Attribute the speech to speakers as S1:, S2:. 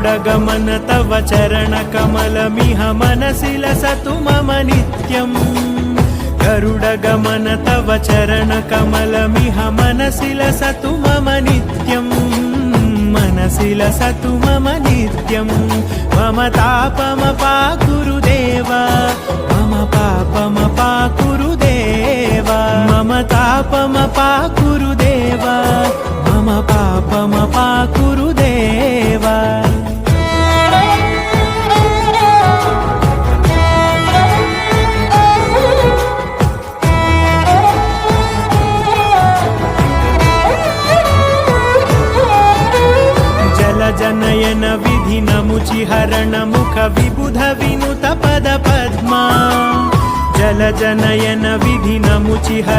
S1: गरुडगमन तव चरणकमलमिह मनसि लसतु मम नित्यम् गरुडगमन तव चरणकमलमिह मनसि लसतु मम नित्यम् मनसि लसतु मम नित्यम् मम तापमपाकुरुदेव मम पापमपाकुरुदेव मम तापमपाकुरुदेव मम पापमपाकुरुदेव जनयन विधि नमुचिहरण मुख विबुध विनुत पद पद्मा जल जनयन विधि नमुचिहरण